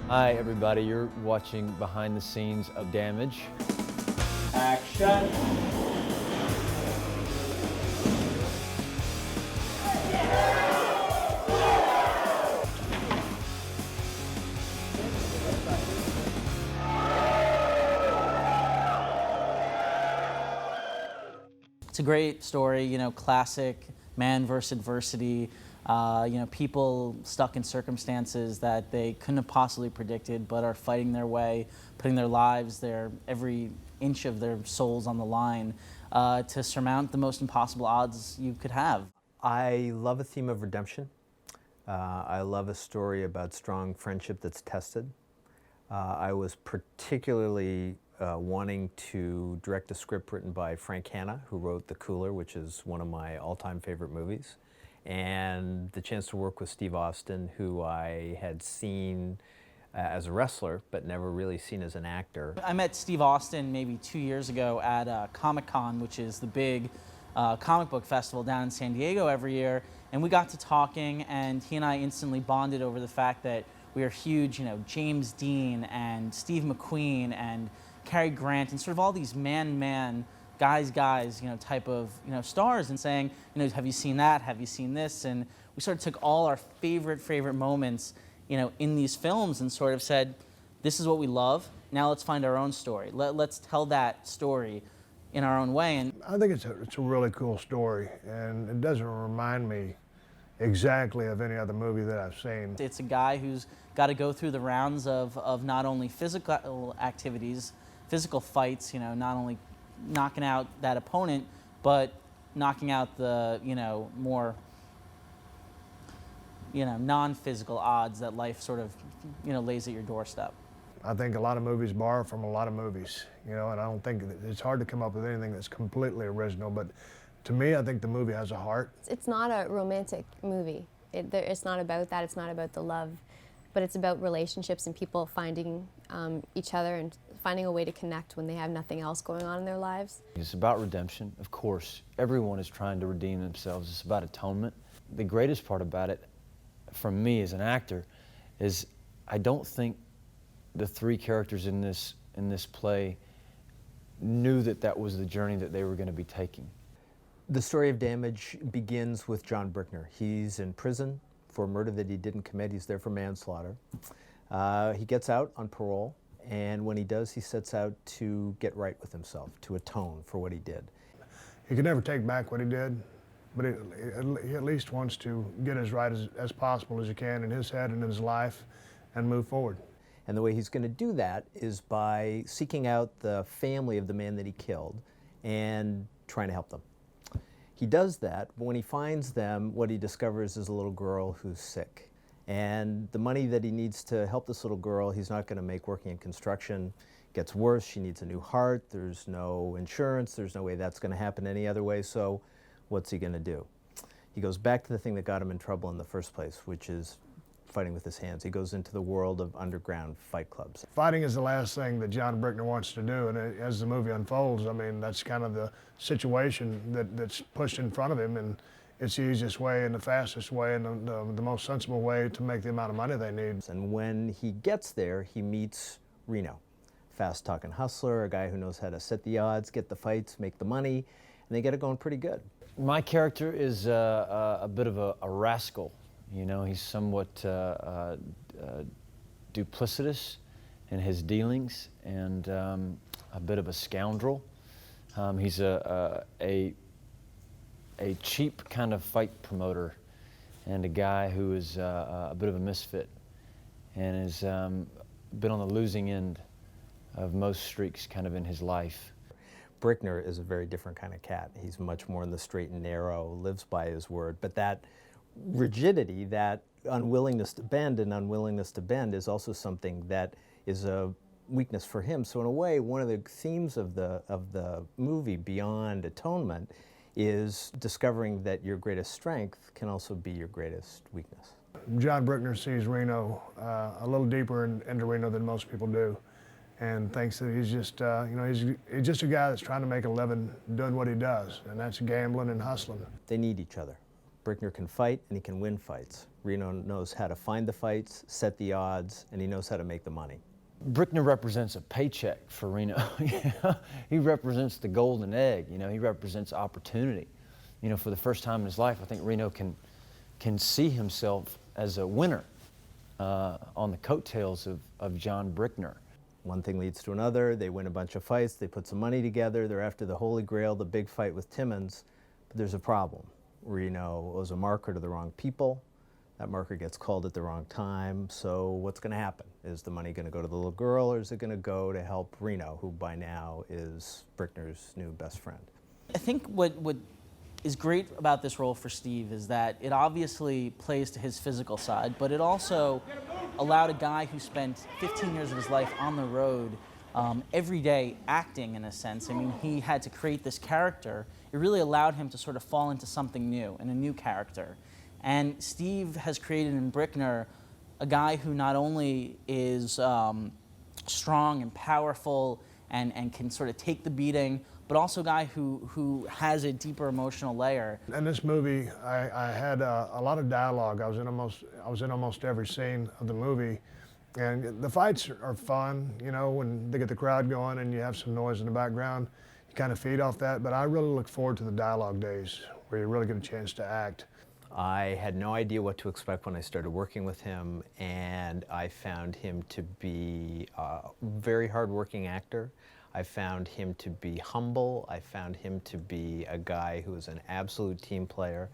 Hi everybody, you're watching behind the scenes of Damage. Action! It's a great story, you know, classic man versus adversity, you know, people stuck in circumstances that they couldn't have possibly predicted, but are fighting their way, putting their lives, every inch of their souls on the line to surmount the most impossible odds you could have. I love a theme of redemption. I love a story about strong friendship that's tested. I was particularly wanting to direct a script written by Frank Hanna, who wrote The Cooler, which is one of my all-time favorite movies, and the chance to work with Steve Austin, who I had seen as a wrestler, but never really seen as an actor. I met Steve Austin maybe 2 years ago at Comic-Con, which is the big comic book festival down in San Diego every year, and we got to talking, and he and I instantly bonded over the fact that we are huge, you know, James Dean and Steve McQueen and Cary Grant and sort of all these man, guys, you know, type of, you know, stars, and saying, you know, have you seen that? Have you seen this? And we sort of took all our favorite moments, you know, in these films and sort of said, this is what we love. Now let's find our own story. Let's tell that story in our own way. And I think it's a really cool story, and it doesn't remind me exactly of any other movie that I've seen. it's a guy who's got to go through the rounds of not only physical activities, physical fights, you know, not only knocking out that opponent, but knocking out the, you know, more, you know, non-physical odds that life sort of, you know, lays at your doorstep. I think a lot of movies borrow from a lot of movies, you know, and I don't think it's hard to come up with anything that's completely original, but to me, I think the movie has a heart. It's not a romantic movie. It's not about that. It's not about the love, but it's about relationships and people finding each other and finding a way to connect when they have nothing else going on in their lives. It's about redemption, of course. Everyone is trying to redeem themselves. It's about atonement. The greatest part about it, from me as an actor, is I don't think the three characters in this play knew that that was the journey that they were going to be taking. The story of Damage begins with John Brickner. He's in prison for a murder that he didn't commit. He's there for manslaughter. He gets out on parole, and when he does, he sets out to get right with himself, to atone for what he did. He could never take back what he did, but he at least wants to get as right as possible as he can in his head and in his life and move forward. And the way he's going to do that is by seeking out the family of the man that he killed and trying to help them. He does that, but when he finds them, what he discovers is a little girl who's sick. And the money that he needs to help this little girl, he's not going to make working in construction. It gets worse. She needs a new heart. There's no insurance. There's no way that's going to happen any other way. So what's he going to do? He goes back to the thing that got him in trouble in the first place, which is fighting with his hands. He goes into the world of underground fight clubs. Fighting is the last thing that John Brickner wants to do, and as the movie unfolds, I mean, that's kind of the situation that's pushed in front of him, and it's the easiest way and the fastest way and the most sensible way to make the amount of money they need. And when he gets there, he meets Reno, fast-talking hustler, a guy who knows how to set the odds, get the fights, make the money, and they get it going pretty good. My character is a bit of a rascal. You know, he's somewhat duplicitous in his dealings and a bit of a scoundrel. He's a cheap kind of fight promoter and a guy who is a bit of a misfit and has been on the losing end of most streaks kind of in his life. Brickner is a very different kind of cat. He's much more in the straight and narrow, lives by his word, but that rigidity, that unwillingness to bend is also something that is a weakness for him. So in a way, one of the themes of the movie, beyond atonement, is discovering that your greatest strength can also be your greatest weakness. John Brickner sees Reno a little deeper into Reno than most people do, and thinks that he's just, you know, he's just a guy that's trying to make a living doing what he does, and that's gambling and hustling. They need each other. Brickner can fight and he can win fights. Reno knows how to find the fights, set the odds, and he knows how to make the money. Brickner represents a paycheck for Reno. He represents the golden egg. He represents opportunity. For the first time in his life, I think Reno can see himself as a winner on the coattails of John Brickner. One thing leads to another. They win a bunch of fights. They put some money together. They're after the Holy Grail, the big fight with Timmons. But there's a problem. Reno owes a marker to the wrong people. That marker gets called at the wrong time. So what's going to happen? Is the money going to go to the little girl, or is it going to go to help Reno, who by now is Brickner's new best friend? I think what is great about this role for Steve is that it obviously plays to his physical side, but it also allowed a guy who spent 15 years of his life on the road every day acting, in a sense. I mean, he had to create this character. It really allowed him to sort of fall into something new and a new character. And Steve has created in Brickner a guy who not only is strong and powerful and can sort of take the beating, but also a guy who has a deeper emotional layer. In this movie, I had a lot of dialogue. I was in almost every scene of the movie, and the fights are fun. When they get the crowd going and you have some noise in the background, you kind of feed off that. But I really look forward to the dialogue days where you really get a chance to act. I had no idea what to expect when I started working with him, and I found him to be a very hardworking actor. I found him to be humble. I found him to be a guy who is an absolute team player.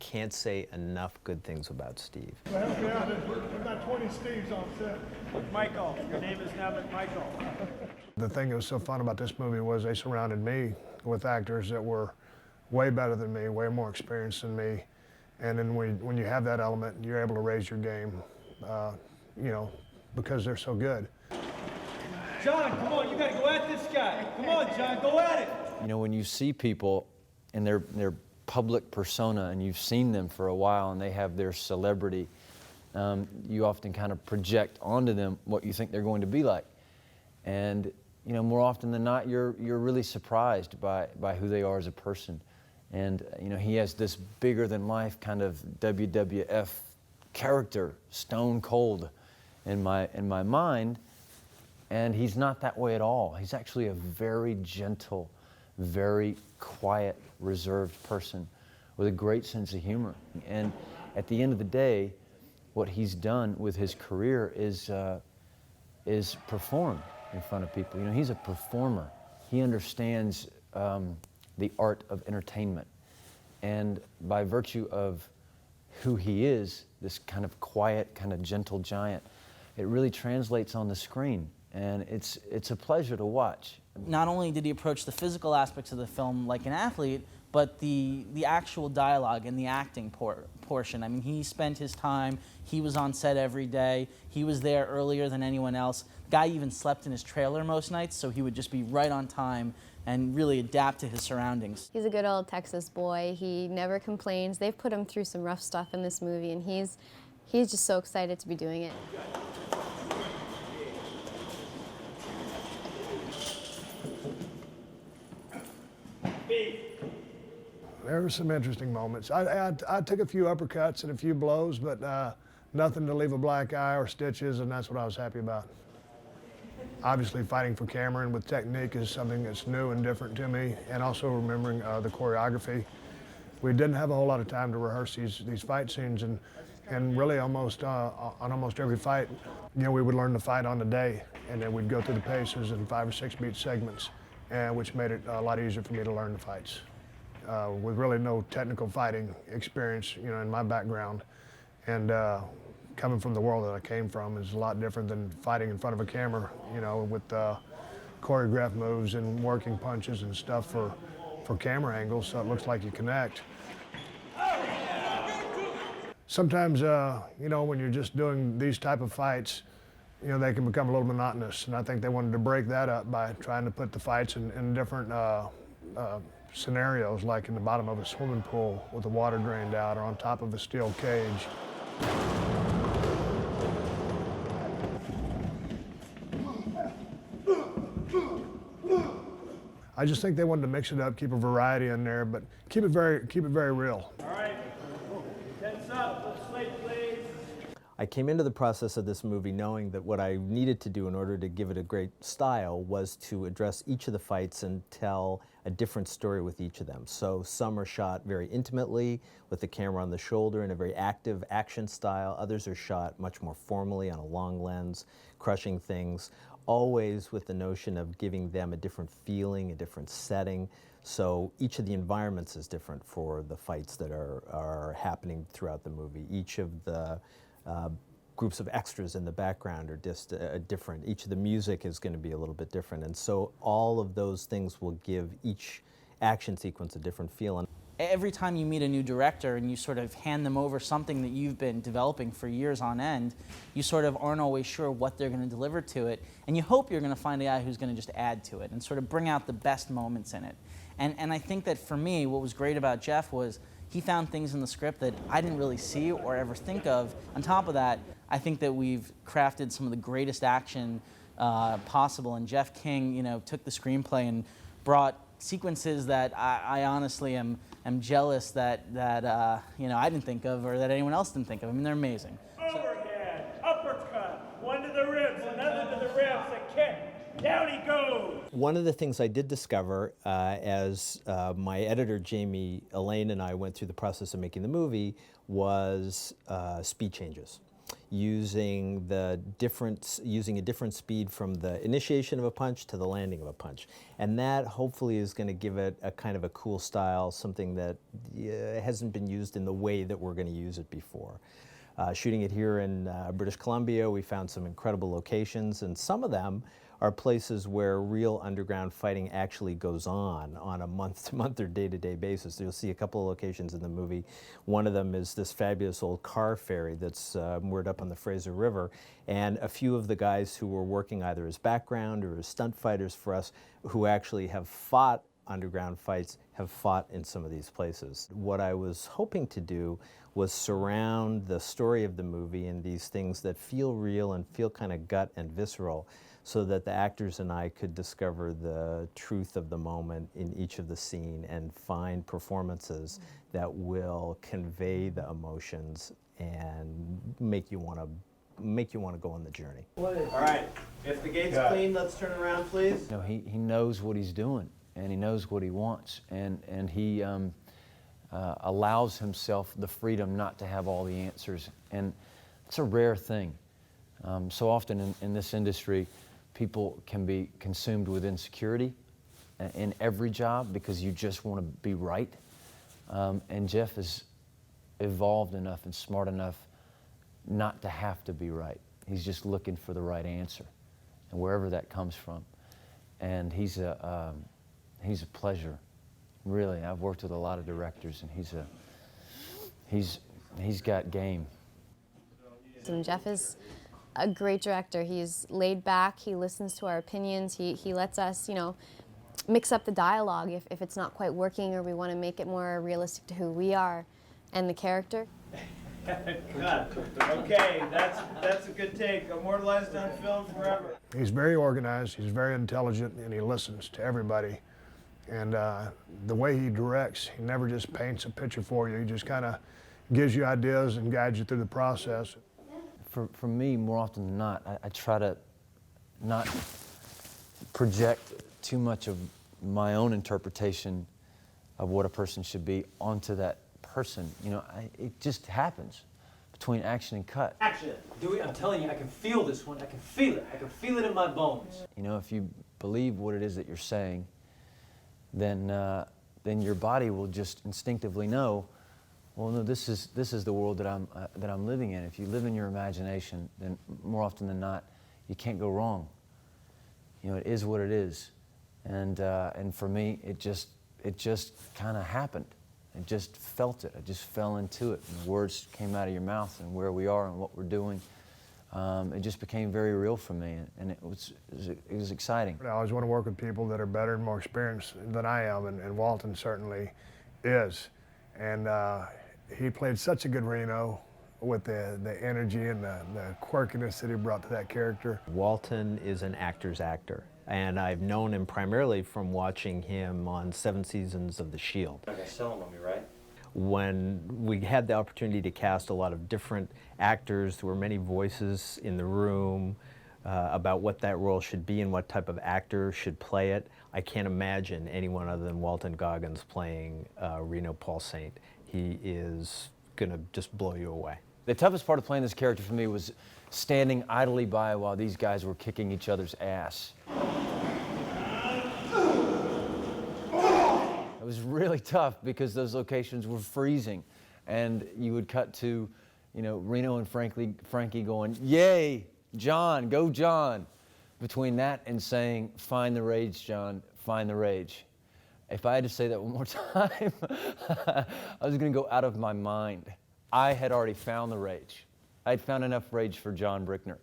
Can't say enough good things about Steve. Well, help me out. We've got 20 Steves on set. Michael, your name is now Michael. The thing that was so fun about this movie was they surrounded me with actors that were way better than me, way more experienced than me. And then when you have that element, you're able to raise your game, because they're so good. John, come on, you gotta go at this guy. Come on, John, go at it. When you see people in their public persona and you've seen them for a while and they have their celebrity, you often kind of project onto them what you think they're going to be like. And more often than not, you're really surprised by who they are as a person. And he has this bigger than life kind of WWF character, stone cold in my mind. And he's not that way at all. He's actually a very gentle, very quiet, reserved person with a great sense of humor. And at the end of the day, what he's done with his career is perform in front of people. He's a performer. He understands the art of entertainment. And by virtue of who he is, this kind of quiet, kind of gentle giant, it really translates on the screen. And it's a pleasure to watch. Not only did he approach the physical aspects of the film like an athlete, but the actual dialogue and the acting portion. I mean, he spent his time, he was on set every day, he was there earlier than anyone else. The guy even slept in his trailer most nights, so he would just be right on time and really adapt to his surroundings. He's a good old Texas boy. He never complains. They've put him through some rough stuff in this movie, and he's just so excited to be doing it. There were some interesting moments. I took a few uppercuts and a few blows, but nothing to leave a black eye or stitches, and that's what I was happy about. Obviously, fighting for camera and with technique is something that's new and different to me, and also remembering the choreography. We didn't have a whole lot of time to rehearse these fight scenes, and really on almost every fight, we would learn the fight on the day, and then we'd go through the paces in 5 or 6 beat segments, which made it a lot easier for me to learn the fights. With really no technical fighting experience, in my background, and coming from the world that I came from is a lot different than fighting in front of a camera, with choreographed moves and working punches and stuff for camera angles, so it looks like you connect. Sometimes, when you're just doing these type of fights, they can become a little monotonous, and I think they wanted to break that up by trying to put the fights in different scenarios, like in the bottom of a swimming pool with the water drained out, or on top of a steel cage. I just think they wanted to mix it up, keep a variety in there, but keep it very real. All right, tense up, let's slate, please. I came into the process of this movie knowing that what I needed to do in order to give it a great style was to address each of the fights and tell a different story with each of them. So some are shot very intimately with the camera on the shoulder in a very active action style. Others are shot much more formally on a long lens, crushing things, always with the notion of giving them a different feeling, a different setting. So each of the environments is different for the fights that are happening throughout the movie. Each of the groups of extras in the background are just different. Each of the music is going to be a little bit different. And so all of those things will give each action sequence a different feel. Every time you meet a new director and you sort of hand them over something that you've been developing for years on end, you sort of aren't always sure what they're going to deliver to it. And you hope you're going to find a guy who's going to just add to it and sort of bring out the best moments in it. And I think that for me, what was great about Jeff was he found things in the script that I didn't really see or ever think of. On top of that, I think that we've crafted some of the greatest action possible. And Jeff King, took the screenplay and brought sequences that I honestly am jealous that I didn't think of or that anyone else didn't think of. I mean, they're amazing. Overhead, uppercut, one to the ribs, another to the ribs, a kick. Down he goes. One of the things I did discover as my editor, Jamie Elaine, and I went through the process of making the movie was speed changes. Using a different speed from the initiation of a punch to the landing of a punch. And that hopefully is going to give it a kind of a cool style, something that hasn't been used in the way that we're going to use it before. Shooting it here in British Columbia, we found some incredible locations, and some of them are places where real underground fighting actually goes on a month-to-month or day-to-day basis. You'll see a couple of locations in the movie. One of them is this fabulous old car ferry that's moored up on the Fraser River, and a few of the guys who were working either as background or as stunt fighters for us who actually have fought underground fights have fought in some of these places. What I was hoping to do was surround the story of the movie in these things that feel real and feel kind of gut and visceral, so that the actors and I could discover the truth of the moment in each of the scene and find performances that will convey the emotions and make you want to go on the journey. All right, if the gate's clean, let's turn around, please. He knows what he's doing, and he knows what he wants, and he allows himself the freedom not to have all the answers, and it's a rare thing. So often in this industry, people can be consumed with insecurity in every job because you just want to be right. And Jeff is evolved enough and smart enough not to have to be right. He's just looking for the right answer, and wherever that comes from. And he's a pleasure, really. I've worked with a lot of directors, and he's got game. And Jeff is a great director. He's laid back, he listens to our opinions, he lets us, mix up the dialogue if it's not quite working or we want to make it more realistic to who we are and the character. Cut. Okay, that's a good take. Immortalized on film forever. He's very organized, he's very intelligent, and he listens to everybody. And the way he directs, he never just paints a picture for you. He just kind of gives you ideas and guides you through the process. For me, more often than not, I try to not project too much of my own interpretation of what a person should be onto that person. It just happens between action and cut. Action. Do it. I'm telling you, I can feel this one. I can feel it. I can feel it in my bones. If you believe what it is that you're saying, then your body will just instinctively know, well, no, this is the world that I'm living in. If you live in your imagination, then more often than not, you can't go wrong. It is what it is, and for me, it just kind of happened. I just felt it. I just fell into it. And the words came out of your mouth, and where we are and what we're doing. It just became very real for me, and it was exciting. I always want to work with people that are better and more experienced than I am, and Walton certainly is. And he played such a good Reno with the energy and the quirkiness that he brought to that character. Walton is an actor's actor, and I've known him primarily from watching him on 7 seasons of The Shield. Not gonna sell them on me, right? when we had the opportunity to cast a lot of different actors, there were many voices in the room about what that role should be and what type of actor should play it. I can't imagine anyone other than Walton Goggins playing Reno Paul Saint. He is going to just blow you away. The toughest part of playing this character for me was standing idly by while these guys were kicking each other's ass. It was really tough because those locations were freezing, and you would cut to, you know, Reno and Frankie going, "Yay, John, go John." Between that and saying, "Find the rage, John, find the rage." If I had to say that one more time, I was going to go out of my mind. I had already found the rage. I had found enough rage for John Brickner.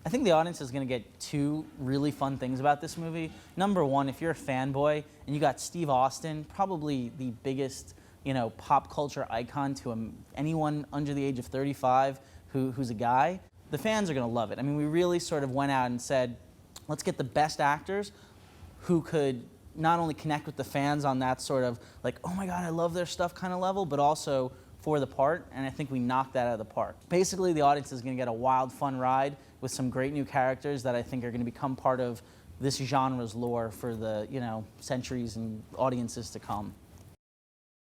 I think the audience is going to get two really fun things about this movie. Number one, if you're a fanboy and you got Steve Austin, probably the biggest, you know, pop culture icon to anyone under the age of 35 who's a guy, the fans are going to love it. I mean, we really sort of went out and said, let's get the best actors who could not only connect with the fans on that sort of like, oh my God, I love their stuff kind of level, but also for the part, and I think we knocked that out of the park. Basically, the audience is going to get a wild, fun ride with some great new characters that I think are going to become part of this genre's lore for the, you know, centuries and audiences to come.